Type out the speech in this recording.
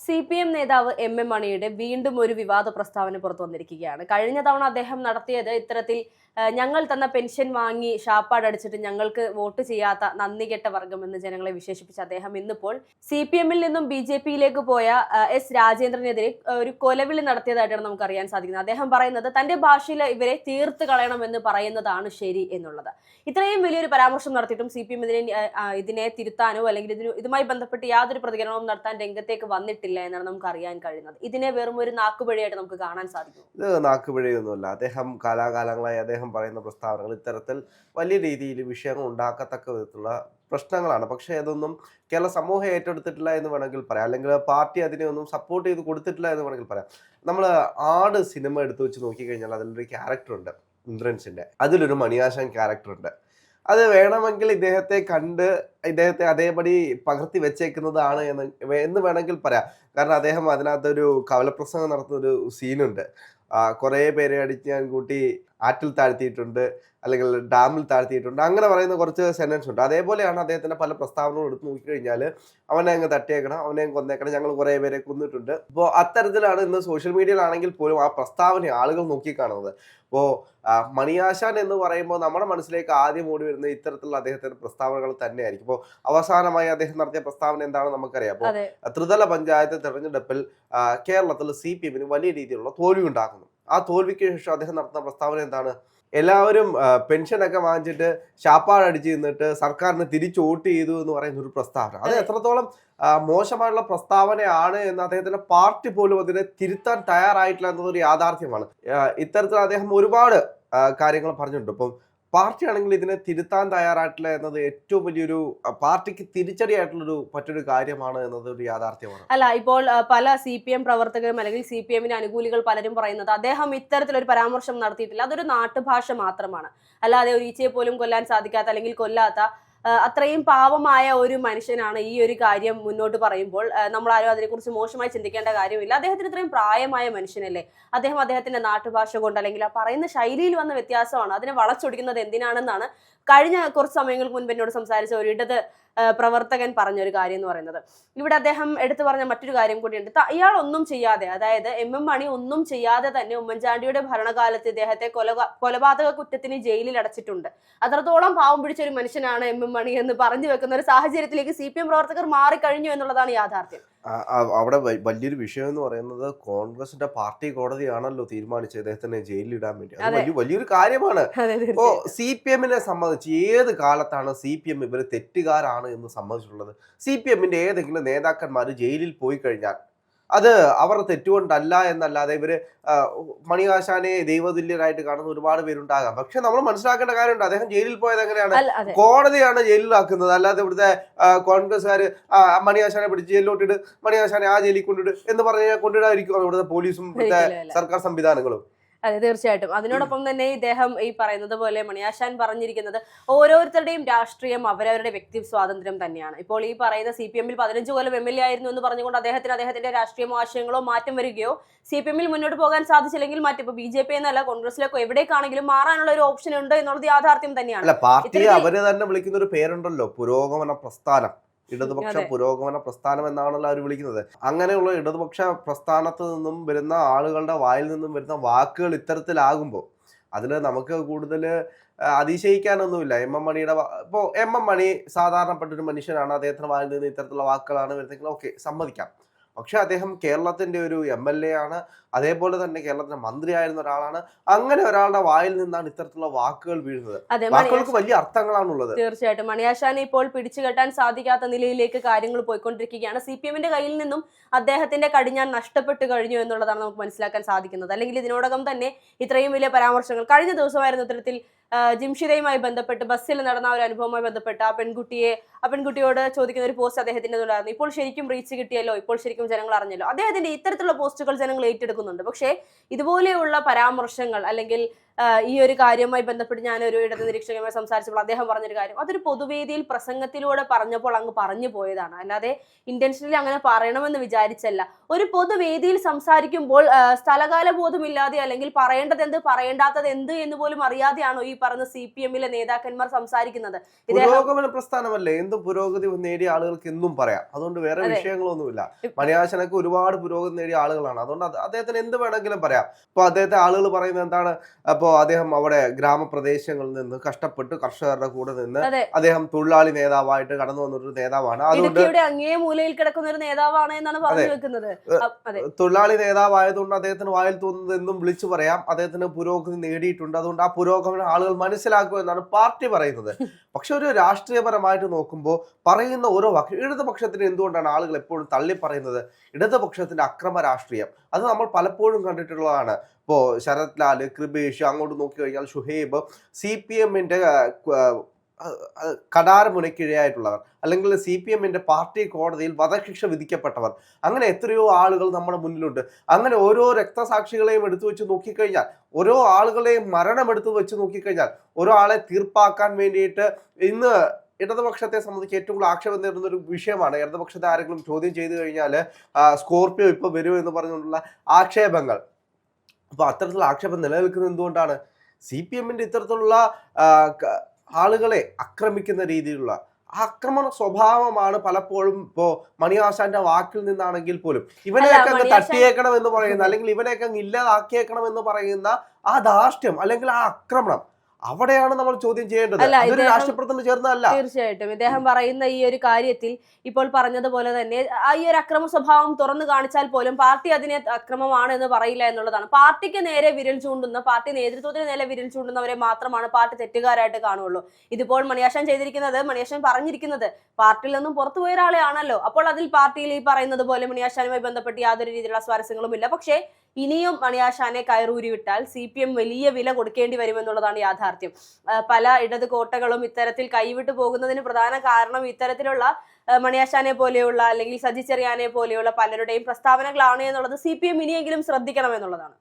CPM നേതാവ് MM മണിയുടെ വീണ്ടും ഒരു വിവാദ പ്രസ്താവന പുറത്തു വന്നിരിക്കുകയാണ്. കഴിഞ്ഞ തവണ അദ്ദേഹം നടത്തിയത് ഇത്തരത്തിൽ ഞങ്ങൾ തന്ന പെൻഷൻ വാങ്ങി ഷാപ്പാടടിച്ചിട്ട് ഞങ്ങൾക്ക് വോട്ട് ചെയ്യാത്ത നന്ദികെട്ട വർഗം എന്ന് ജനങ്ങളെ വിശേഷിപ്പിച്ച അദ്ദേഹം ഇന്നിപ്പോൾ CPM-ൽ നിന്നും BJP-യിലേക്ക് പോയ S രാജേന്ദ്രനെതിരെ ഒരു കൊലവിളി നടത്തിയതായിട്ടാണ് നമുക്ക് അറിയാൻ സാധിക്കുന്നത്. അദ്ദേഹം പറയുന്നത് തന്റെ ഭാഷയിൽ ഇവരെ തീർത്ത് കളയണമെന്ന് പറയുന്നതാണ് ശരി എന്നുള്ളത്. ഇത്രയും വലിയൊരു പരാമർശം നടത്തിയിട്ടും CPM ഇതിനെ തിരുത്താനോ അല്ലെങ്കിൽ ഇതുമായി ബന്ധപ്പെട്ട് യാതൊരു പ്രതികരണവും നടത്താൻ രംഗത്തേക്ക് വന്നിട്ടില്ല എന്നാണ് നമുക്ക് അറിയാൻ കഴിയുന്നത്. ഇതിനെ വെറും ഒരു നാക്കുപിഴയായിട്ട് നമുക്ക് കാണാൻ സാധിക്കും. ഇത് നാക്കുപിഴയൊന്നുമല്ല. അദ്ദേഹം കാലാകാലങ്ങളായി അദ്ദേഹം പറയുന്ന പ്രസ്താവനകൾ ഇത്തരത്തിൽ വലിയ രീതിയിൽ വിഷയങ്ങൾ ഉണ്ടാക്കത്തക്ക വിധത്തിലുള്ള പ്രശ്നങ്ങളാണ്. പക്ഷേ അതൊന്നും കേരള സമൂഹം ഏറ്റെടുത്തിട്ടില്ല എന്ന് വേണമെങ്കിൽ പറയാം, അല്ലെങ്കിൽ പാർട്ടി അതിനെ ഒന്നും സപ്പോർട്ട് ചെയ്ത് കൊടുത്തിട്ടില്ല എന്ന് വേണമെങ്കിൽ പറയാം. നമ്മൾ ആട് സിനിമ എടുത്തു വെച്ച് നോക്കിക്കഴിഞ്ഞാൽ അതിലൊരു ക്യാരക്ടറുണ്ട്, ഇന്ദ്രൻസിന്റെ. അതിലൊരു മണിയാശാൻ ക്യാരക്ടറുണ്ട്. അത് വേണമെങ്കിൽ ഇദ്ദേഹത്തെ അതേപടി പകർത്തി വെച്ചേക്കുന്നതാണ് എന്ന് വേണമെങ്കിൽ പറയാം. കാരണം അദ്ദേഹം അതിനകത്തൊരു കവലപ്രസംഗം നടത്തുന്ന ഒരു സീനുണ്ട്. കുറേ പേരെ അടിച്ച് ഞാൻ കൂട്ടി ആറ്റിൽ താഴ്ത്തിയിട്ടുണ്ട്, അല്ലെങ്കിൽ ഡാമിൽ താഴ്ത്തിയിട്ടുണ്ട്, അങ്ങനെ പറയുന്ന കുറച്ച് സെന്റൻസ് ഉണ്ട്. അതേപോലെയാണ് അദ്ദേഹത്തിന്റെ പല പ്രസ്താവനകളും എടുത്ത് നോക്കിക്കഴിഞ്ഞാൽ അവനെ അങ്ങ് തട്ടിയേക്കണം, അവനെ അങ്ങ് കൊന്നേക്കണം, ഞങ്ങൾ കുറേ പേരെ കൊന്നിട്ടുണ്ട്. അപ്പോൾ അത്തരത്തിലാണ് ഇന്ന് സോഷ്യൽ മീഡിയയിലാണെങ്കിൽ പോലും ആ പ്രസ്താവന ആളുകൾ നോക്കിക്കാണുന്നത്. അപ്പോൾ മണിയാശാൻ എന്ന് പറയുമ്പോൾ നമ്മുടെ മനസ്സിലേക്ക് ആദ്യം ഓടി വരുന്ന ഇത്തരത്തിലുള്ള അദ്ദേഹത്തിന്റെ പ്രസ്താവനകൾ തന്നെയായിരിക്കും. ഇപ്പോൾ അവസാനമായി അദ്ദേഹം നടത്തിയ പ്രസ്താവന എന്താണെന്ന് നമുക്കറിയാം. അപ്പോൾ ത്രിതല പഞ്ചായത്ത് തെരഞ്ഞെടുപ്പിൽ കേരളത്തിൽ CPM-ന് വലിയ രീതിയിലുള്ള തോൽവി ഉണ്ടാക്കുന്നു. ആ തോൽവിക്ക് ശേഷം അദ്ദേഹം നടത്തുന്ന പ്രസ്താവന എന്താണ്? എല്ലാവരും പെൻഷനൊക്കെ വാങ്ങിച്ചിട്ട് ശാപ്പാടടിച്ച് നിന്നിട്ട് സർക്കാരിന് തിരിച്ചു വോട്ട് ചെയ്തു എന്ന് പറയുന്ന ഒരു പ്രസ്താവന. അത് എത്രത്തോളം മോശമായുള്ള പ്രസ്താവനയാണ് എന്ന് അദ്ദേഹത്തിന്റെ പാർട്ടി പോലും അതിനെ തിരുത്താൻ തയ്യാറായിട്ടില്ല എന്നതൊരു യാഥാർത്ഥ്യമാണ്. ഇത്തരത്തിൽ അദ്ദേഹം ഒരുപാട് കാര്യങ്ങൾ പറഞ്ഞിട്ടുണ്ട്. ഇപ്പം പാർട്ടി ആണെങ്കിൽ ഇതിനെ തിരുത്താൻ തയ്യാറായിട്ടില്ല എന്നത് ഏറ്റവും വലിയൊരു പാർട്ടിക്ക് തിരിച്ചടിയായിട്ടുള്ളൊരു മറ്റൊരു കാര്യമാണ് എന്നത് ഒരു യാഥാർത്ഥ്യമാണ്. അല്ല, ഇപ്പോൾ പല CPM പ്രവർത്തകരും അല്ലെങ്കിൽ CPM-ന് അനുകൂലികൾ പലരും പറയുന്നത് അദ്ദേഹം ഇത്തരത്തിലൊരു പരാമർശം നടത്തിയിട്ടില്ല, അതൊരു നാട്ടുഭാഷ മാത്രമാണ്, അല്ലാതെ ഒരു ഈച്ചയെ പോലും കൊല്ലാൻ സാധിക്കാത്ത അല്ലെങ്കിൽ കൊല്ലാത്ത അത്രയും പാവമായ ഒരു മനുഷ്യനാണ് ഈ ഒരു കാര്യം മുന്നോട്ട് പറയുമ്പോൾ നമ്മളാരും അതിനെക്കുറിച്ച് മോശമായി ചിന്തിക്കേണ്ട കാര്യമില്ല. അദ്ദേഹത്തിന് ഇത്രയും പ്രായമായ മനുഷ്യനല്ലേ, അദ്ദേഹത്തിന്റെ നാട്ടുഭാഷ കൊണ്ട് അല്ലെങ്കിൽ ആ പറയുന്ന ശൈലിയിൽ വന്ന വ്യത്യാസമാണ്. അതിനെ വളച്ചൊടിക്കുന്നത് എന്തിനാണെന്നാണ് കഴിഞ്ഞ കുറച്ച് സമയങ്ങൾക്ക് മുൻപ് എന്നോട് സംസാരിച്ച ഒരു ഇടത് പ്രവർത്തകൻ പറഞ്ഞൊരു കാര്യം എന്ന് പറയുന്നത്. ഇവിടെ അദ്ദേഹം എടുത്തു പറഞ്ഞ മറ്റൊരു കാര്യം കൂടിയുണ്ട്. ഇയാൾ ഒന്നും ചെയ്യാതെ, അതായത് MM മണി ഒന്നും ചെയ്യാതെ തന്നെ ഉമ്മൻചാണ്ടിയുടെ ഭരണകാലത്ത് ഇദ്ദേഹത്തെ കൊലപാതക കുറ്റത്തിന് ജയിലിൽ അടച്ചിട്ടുണ്ട്. അത്രത്തോളം പാവം പിടിച്ച ഒരു മനുഷ്യനാണ് MM മണി എന്ന് പറഞ്ഞു വെക്കുന്ന ഒരു സാഹചര്യത്തിലേക്ക് CPM പ്രവർത്തകർ മാറിക്കഴിഞ്ഞു എന്നുള്ളതാണ് യാഥാർത്ഥ്യം. അവിടെ വലിയൊരു വിഷയം എന്ന് പറയുന്നത് കോൺഗ്രസിന്റെ പാർട്ടി കോടതിയാണല്ലോ തീരുമാനിച്ചത് ഇദ്ദേഹത്തിനെ ജയിലിലിടാൻ വേണ്ടി. അത് വലിയൊരു കാര്യമാണ്. ഇപ്പോ CPM-നെ സംബന്ധിച്ച് ഏത് കാലത്താണ് CPM ഇവര് തെറ്റുകാരാണ് എന്ന് സമ്മതിച്ചിട്ടുള്ളത്? CPM-ന്റെ ഏതെങ്കിലും നേതാക്കന്മാർ ജയിലിൽ പോയി കഴിഞ്ഞാൽ അത് അവരുടെ തെറ്റുകൊണ്ടല്ല എന്നല്ലാതെ ഇവര് മണിയാശാനെ ദൈവതുല്യരായിട്ട് കാണുന്ന ഒരുപാട് പേരുണ്ടാകാം. പക്ഷെ നമ്മൾ മനസ്സിലാക്കേണ്ട കാര്യമുണ്ട്, അദ്ദേഹം ജയിലിൽ പോയത് എങ്ങനെയാണ്? കോടതിയാണ് ജയിലിലാക്കുന്നത്. അല്ലാതെ ഇവിടുത്തെ കോൺഗ്രസ്സുകാര് മണിയാശാനെ പിടിച്ച് ജയിലിലോട്ടിട്ട് മണിയാശാനെ ആ ജയിലിൽ കൊണ്ടിട്ട് എന്ന് പറഞ്ഞാൽ കൊണ്ടിടാതിരിക്കും ഇവിടുത്തെ പോലീസും ഇവിടുത്തെ സർക്കാർ സംവിധാനങ്ങളും. അതെ, തീർച്ചയായിട്ടും. അതിനോടൊപ്പം തന്നെ ഇദ്ദേഹം ഈ പറയുന്നത് പോലെ മണിയാശാൻ പറഞ്ഞിരിക്കുന്നത് ഓരോരുത്തരുടെയും രാഷ്ട്രീയം അവരവരുടെ വ്യക്തി സ്വാതന്ത്ര്യം തന്നെയാണ്. ഇപ്പോൾ ഈ പറയുന്ന CPM-ൽ 15 കൊല്ലം MLA ആയിരുന്നു എന്ന് പറഞ്ഞുകൊണ്ട് അദ്ദേഹത്തിന്റെ രാഷ്ട്രീയമോ ആശയങ്ങളോ മാറ്റം വരികയോ CPM-ൽ മുന്നോട്ട് പോകാൻ സാധിച്ചില്ലെങ്കിൽ മറ്റിപ്പോ BJP എന്നല്ല കോൺഗ്രസിലേക്കോ എവിടേക്കാണെങ്കിലും മാറാനുള്ള ഒരു ഓപ്ഷൻ ഉണ്ട് എന്നുള്ളത് യാഥാർത്ഥ്യം തന്നെയാണ്. പാർട്ടി അവര് തന്നെ വിളിക്കുന്ന ഒരു പേരുണ്ടല്ലോ, പുരോഗമന പ്രസ്ഥാനം, ഇടതുപക്ഷ പുരോഗമന പ്രസ്ഥാനം എന്നാണല്ലോ അവർ വിളിക്കുന്നത്. അങ്ങനെയുള്ള ഇടതുപക്ഷ പ്രസ്ഥാനത്ത് നിന്നും വരുന്ന ആളുകളുടെ വായിൽ നിന്നും വരുന്ന വാക്കുകൾ ഇത്തരത്തിലാകുമ്പോൾ അതിൽ നമുക്ക് കൂടുതൽ അതിശയിക്കാനൊന്നുമില്ല. MM മണിയുടെ ഇപ്പോൾ MM മണി സാധാരണപ്പെട്ടൊരു മനുഷ്യനാണ്, അദ്ദേഹത്തിന്റെ വായിൽ നിന്ന് ഇത്തരത്തിലുള്ള വാക്കുകളാണ് വരുന്നെങ്കിൽ ഓക്കെ, സമ്മതിക്കാം. പക്ഷെ അദ്ദേഹം കേരളത്തിന്റെ ഒരു MLA ആണ്, അതേപോലെ തന്നെ കേരളത്തിന്റെ മന്ത്രിയായിരുന്ന ഒരാളാണ്. അങ്ങനെ ഒരാളുടെ വായിൽ നിന്നാണ് ഇത്തരത്തിലുള്ള വാക്കുകൾ വീഴുന്നത്. വാക്കുകൾക്ക് വലിയ അർത്ഥങ്ങളാണുള്ളത്. തീർച്ചയായിട്ടും മണിയാശാനെ ഇപ്പോൾ പിടിച്ചുകെട്ടാൻ സാധിക്കാത്ത നിലയിലേക്ക് കാര്യങ്ങൾ പോയിക്കൊണ്ടിരിക്കുകയാണ്. CPM-ന്റെ കയ്യിൽ നിന്നും അദ്ദേഹത്തിന്റെ കടിഞ്ഞാൻ നഷ്ടപ്പെട്ടു കഴിഞ്ഞു എന്നുള്ളതാണ് നമുക്ക് മനസ്സിലാക്കാൻ സാധിക്കുന്നത്. അല്ലെങ്കിൽ ഇതിനോടകം തന്നെ ഇത്രയും വലിയ പരാമർശങ്ങൾ കഴിഞ്ഞ ദിവസമായിരുന്നു ഇത്തരത്തിൽ ജിംഷിദയുമായി ബന്ധപ്പെട്ട് ബസ്സിൽ നടന്ന ഒരു അനുഭവവുമായി ബന്ധപ്പെട്ട് ആ പെൺകുട്ടിയോട് ചോദിക്കുന്ന ഒരു പോസ്റ്റ് അദ്ദേഹത്തിന്റെ ഉണ്ടായിരുന്നു. ഇപ്പോൾ ശരിക്കും റീച്ച് കിട്ടിയല്ലോ, ഇപ്പോൾ ശരിക്കും ജനങ്ങൾ അറിഞ്ഞല്ലോ. അദ്ദേഹത്തിന്റെ ഇത്തരത്തിലുള്ള പോസ്റ്റുകൾ ജനങ്ങൾ ഏറ്റെടുക്കുന്നുണ്ട്. പക്ഷേ ഇതുപോലെയുള്ള പരാമർശങ്ങൾ അല്ലെങ്കിൽ ഈ ഒരു കാര്യവുമായി ബന്ധപ്പെട്ട് ഞാൻ ഒരു ഇടത് നിരീക്ഷകനുമായി സംസാരിച്ചപ്പോൾ അദ്ദേഹം പറഞ്ഞൊരു കാര്യം, അതൊരു പൊതുവേദിയിൽ പ്രസംഗത്തിലൂടെ പറഞ്ഞപ്പോൾ അങ്ങ് പറഞ്ഞു പോയതാണ്, അല്ലാതെ ഇന്റൻഷനലി അങ്ങനെ പറയണമെന്ന് വിചാരിച്ചല്ല. ഒരു പൊതുവേദിയിൽ സംസാരിക്കുമ്പോൾ സ്ഥലകാല ബോധമില്ലാതെ അല്ലെങ്കിൽ പറയേണ്ടത് എന്ത് പറയേണ്ടാത്തത് എന്ത് എന്ന് പോലും അറിയാതെയാണോ ഈ പറഞ്ഞ CPM-ലെ നേതാക്കന്മാർ സംസാരിക്കുന്നത്? പുരോഗമന പ്രസ്ഥാനമല്ലേ, എന്തും പുരോഗതി നേടിയ ആളുകൾക്ക് എന്തും പറയാം. അതുകൊണ്ട് വേറെ വിഷയങ്ങളൊന്നുമില്ല. മണിയാശനൊക്കെ ഒരുപാട് പുരോഗതി നേടിയ ആളുകളാണ്. അതുകൊണ്ട് അദ്ദേഹത്തിന് എന്ത് വേണമെങ്കിലും പറയാം. ഇപ്പൊ അദ്ദേഹത്തെ ആളുകൾ പറയുന്നത് എന്താണ്, അപ്പോ അദ്ദേഹം അവിടെ ഗ്രാമപ്രദേശങ്ങളിൽ നിന്ന് കഷ്ടപ്പെട്ട് കർഷകരുടെ കൂടെ നിന്ന് അദ്ദേഹം തൊഴിലാളി നേതാവായിട്ട് കടന്നു വന്നൊരു നേതാവാണ്. അതുകൊണ്ട് അങ്ങേ മൂലയിൽ കിടക്കുന്ന ഒരു നേതാവാണ് എന്നാണ് പറഞ്ഞു വെക്കുന്നത്. തൊഴിലാളി നേതാവായതുകൊണ്ട് അദ്ദേഹത്തിന് വായിൽ തോന്നുന്നത് എന്നും വിളിച്ചു പറയാം. അദ്ദേഹത്തിന് പുരോഗതി നേടിയിട്ടുണ്ട്. അതുകൊണ്ട് ആ പുരോഗമനം ആളുകൾ മനസ്സിലാക്കുക എന്നാണ് പാർട്ടി പറയുന്നത്. പക്ഷെ ഒരു രാഷ്ട്രീയപരമായിട്ട് നോക്കുമ്പോൾ പറയുന്ന ഓരോ ഇടതുപക്ഷത്തിന് എന്തുകൊണ്ടാണ് ആളുകൾ എപ്പോഴും തള്ളി പറയുന്നത്? ഇടതുപക്ഷത്തിന്റെ അക്രമ രാഷ്ട്രീയം അത് നമ്മൾ പലപ്പോഴും കണ്ടിട്ടുള്ളതാണ്. ഇപ്പോൾ ശരത് ലാൽ, കൃപേഷ്, അങ്ങോട്ട് നോക്കി കഴിഞ്ഞാൽ ഷുഹൈബ്, CPM-ന്റെ കടാരമുനയ്ക്കിഴയായിട്ടുള്ളവർ, അല്ലെങ്കിൽ CPM-ന്റെ പാർട്ടി കോടതിയിൽ വധശിക്ഷ വിധിക്കപ്പെട്ടവർ, അങ്ങനെ എത്രയോ ആളുകൾ നമ്മുടെ മുന്നിലുണ്ട്. അങ്ങനെ ഓരോ രക്തസാക്ഷികളെയും എടുത്തു വെച്ച് നോക്കിക്കഴിഞ്ഞാൽ, ഓരോ ആളുകളെയും മരണം എടുത്തു വെച്ച് നോക്കിക്കഴിഞ്ഞാൽ, ഓരോ ആളെ തീർപ്പാക്കാൻ വേണ്ടിയിട്ട് ഇന്ന് ഇടതുപക്ഷത്തെ സംബന്ധിച്ച് ഏറ്റവും കൂടുതൽ ആക്ഷേപം നേരിടുന്ന ഒരു വിഷയമാണ്. ഇടതുപക്ഷത്തെ ആരെങ്കിലും ചോദ്യം ചെയ്തു കഴിഞ്ഞാൽ സ്കോർപിയോ ഇപ്പൊ വരും എന്ന് പറഞ്ഞുകൊണ്ടുള്ള ആക്ഷേപങ്ങൾ. അപ്പൊ അത്തരത്തിലുള്ള ആക്ഷേപം നിലനിൽക്കുന്നത് എന്തുകൊണ്ടാണ്? CPM-ന്റെ ഇത്തരത്തിലുള്ള ആളുകളെ ആക്രമിക്കുന്ന രീതിയിലുള്ള ആക്രമണ സ്വഭാവമാണ് പലപ്പോഴും ഇപ്പോ മണിയാശാന്റെ വാക്കിൽ നിന്നാണെങ്കിൽ പോലും ഇവനെയൊക്കെ അങ്ങ് തട്ടിയേക്കണം എന്ന് പറയുന്ന, അല്ലെങ്കിൽ ഇവനെയൊക്കെ അങ്ങ് ഇല്ലാതാക്കിയേക്കണം എന്ന് പറയുന്ന ആ ധാർഷ്ട്യം അല്ലെങ്കിൽ ആ ആക്രമണം, അവിടെയാണ് നമ്മൾ ചോദ്യം ചെയ്യേണ്ടത്. അതൊരു രാഷ്ട്രീയപ്രവർത്തനം ചേർന്നതല്ല. തീർച്ചയായിട്ടും ഇദ്ദേഹം പറയുന്ന ഈ ഒരു കാര്യത്തിൽ ഇപ്പോൾ പറഞ്ഞതുപോലെ തന്നെ ഈ ഒരു അക്രമ സ്വഭാവം തുറന്നു കാണിച്ചാൽ പോലും പാർട്ടി അതിനെ അക്രമമാണ് എന്ന് പറയില്ല എന്നുള്ളതാണ്. പാർട്ടിക്ക് നേരെ വിരൽ ചൂണ്ടുന്ന, പാർട്ടി നേതൃത്വത്തിന് നേരെ വിരൽ ചൂണ്ടുന്നവരെ മാത്രമാണ് പാർട്ടി തെറ്റുകാരായിട്ട് കാണുള്ളൂ. ഇതിപ്പോൾ മണിയാശാൻ ചെയ്തിരിക്കുന്നത്, മണിയാശാൻ പറഞ്ഞിരിക്കുന്നത് പാർട്ടിയിൽ നിന്നും പുറത്തുപോയ ഒരാളെ ആണല്ലോ. അപ്പോൾ അതിൽ പാർട്ടിയിൽ ഈ പറയുന്നത് പോലെ മണിയാശാനുമായി ബന്ധപ്പെട്ട് യാതൊരു രീതിയിലുള്ള സ്വാരസ്യങ്ങളും ഇല്ല. പക്ഷേ ഇനിയും മണിയാശാനെ കയറൂരി വിട്ടാൽ CPM വലിയ വില കൊടുക്കേണ്ടി വരുമെന്നുള്ളതാണ് യാഥാർത്ഥ്യം. പല ഇടത് കോട്ടകളും ഇത്തരത്തിൽ കൈവിട്ടു പോകുന്നതിന് പ്രധാന കാരണം ഇത്തരത്തിലുള്ള മണിയാശാനെ പോലെയുള്ള അല്ലെങ്കിൽ സജി ചെറിയാനെ പോലെയുള്ള പലരുടെയും പ്രസ്താവനകളാണ് എന്നുള്ളത് CPM ഇനിയെങ്കിലും ശ്രദ്ധിക്കണം എന്നുള്ളതാണ്.